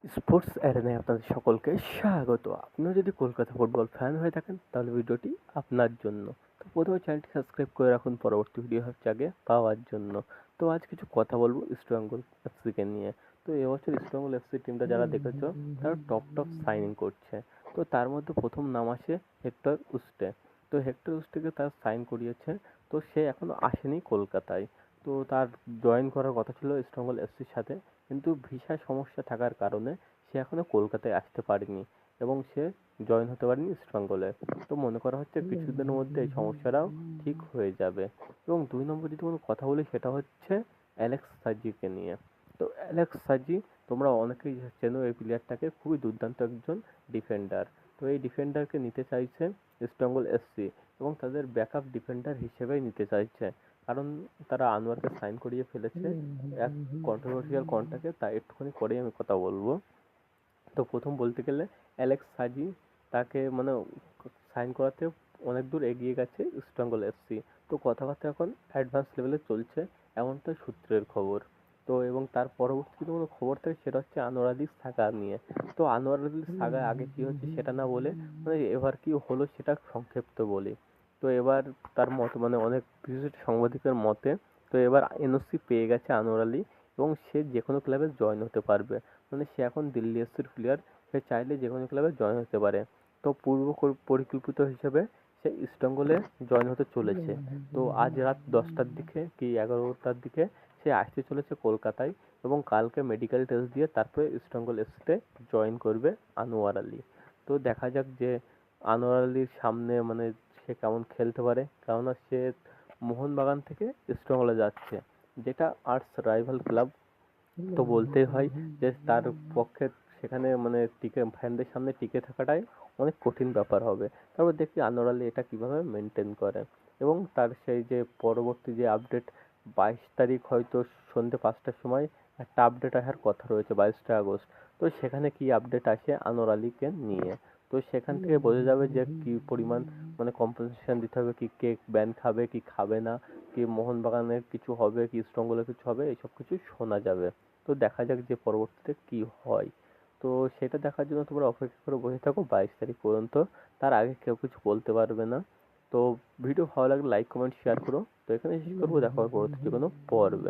Sports অ্যারেনায় আপনাদের সকলকে স্বাগত। আপনারা যদি কলকাতা ফুটবল ফ্যান হয়ে থাকেন তাহলে ভিডিওটি আপনার জন্য। তো প্রথমে চ্যানেলটি সাবস্ক্রাইব করে রাখুন পরবর্তী ভিডিও হচ্ছে আগে পাওয়ার জন্য। তো আজ কিছু কথা বলবো ইস্ট বেঙ্গল এফসিকে নিয়ে। তো এবছর ইস্ট বেঙ্গল এফসি টিমটা যারা দেখেছো তারা টপ সাইনিং করছে। তো তার মধ্যে প্রথম নাম আসে হেক্টর উস্টে। তো হেক্টর উস্টেকে তারা সাইন করিয়েছে। তো সে এখনো আসেনি কলকাতায়। তো তার জয়েন করার কথা ছিল ইস্ট বেঙ্গল এফসির সাথে, কিন্তু ভিসার সমস্যা থাকার কারণে সে এখনো কলকাতায় আসতে পারেনি এবং সে জয়েন হতে পারেনি ইস্ট বেঙ্গলে। তো মনে করা হচ্ছে কিছুদিনের মধ্যে এই সমস্যাটাও ঠিক হয়ে যাবে। এবং 2 নম্বর যদি কোনো কথা বলি সেটা হচ্ছে অ্যালেক্স সাজিকে নিয়ে। তো অ্যালেক্স সাজি তোমরা অনেকেই চেনো, এই প্লেয়ারটাকে খুবই দুর্দান্ত একজন ডিফেন্ডার। তো এই ডিফেন্ডারকে নিতে চাইছে ইস্ট বেঙ্গল এফসি এবং তাদের ব্যাকআপ ডিফেন্ডার হিসেবেই নিতে চাইছে, কারণ তারা আনোয়ারকে সাইন করিয়ে ফেলেছে এক কন্ট্রোভার্সিয়াল কন্ট্রাক্টে। তাই একটুখানি পরেই আমি কথা বলবো। তো প্রথম বলতে গেলে অ্যালেক্স সাজি তাকে মানে সাইন করাতে অনেক দূর এগিয়ে গেছে ইস্ট বেঙ্গল এফসি। তো কথাবার্তা এখন অ্যাডভান্স লেভেলে চলছে, এমনটা সূত্রের খবর। তো এবং তার পরবর্তী যদি কোনো খবর থাকে সেটা হচ্ছে আনোয়ার আলীর সাগা নিয়ে। তো আনোয়ার আলীর সাগা আগে কী হচ্ছে সেটা না বলে মানে এবার কি হলো সেটা সংক্ষিপ্ত বলি। তো এবার তার মত মানে অনেক বিশিষ্ট সাংবাদিকের মতে তো এবার এনওসি পেয়ে গেছে আনোয়ার আলী এবং সে যে কোনো ক্লাবে জয়েন হতে পারবে। মানে সে এখন দিল্লি এফসির প্লেয়ার, সে চাইলে যে কোনো ক্লাবে জয়েন হতে পারে। তো পরিকল্পিত হিসেবে সে ইস্টবেঙ্গলে জয়েন হতে চলেছে। তো আজ রাত 10টার দিকে কি 11টার দিকে সে আসতে চলেছে কলকাতায় এবং কালকে মেডিকেল টেস্ট দিয়ে তারপরে ইস্টবেঙ্গল এফসিতে জয়েন করবে আনোয়ার আলী। তো দেখা যাক যে আনোয়ার আলীর সামনে মানে সে কেমন খেলতে পারে, কেননা সে মোহনবাগান থেকে ইস্টবেঙ্গলে যাচ্ছে, যেটা আর্টস রাইভাল ক্লাব। তো বলতেই হয় যে তার পক্ষে সেখানে মানে টিকে ফ্যানদের সামনে টিকে থাকাটাই অনেক কঠিন ব্যাপার হবে। তারপর দেখি আনোয়ার আলী এটা কীভাবে মেনটেন করে। এবং তার সেই যে পরবর্তী যে আপডেট 22 তারিখ হয়তো সন্ধ্যে 5টার সময় একটা আপডেট আসার কথা রয়েছে, 22 আগস্ট। তো সেখানে কি আপডেট আসে আনোয়ার আলীকে নিয়ে, তো সেখান থেকে বোঝা যাবে যে কী পরিমাণ মানে কম্পেনসেশন দিতে হবে, কি কে ব্যান খাবে কি খাবে না, কি মোহনবাগানের কিছু হবে কি ইস্টবেঙ্গলের কিছু হবে, এইসব কিছু শোনা যাবে। তো দেখা যাক যে পরবর্তীতে কি হয়। তো সেটা দেখার জন্য তোমরা অপেক্ষা করে বসে থাকো 22 তারিখ পর্যন্ত। তার আগে কেউ কিছু বলতে পারবে না। তো ভিডিও ভালো লাগলে লাইক কমেন্ট শেয়ার করো। তো এখানে শেষ করবো, দেখা হবে পরবর্তী কোনো পর্বে।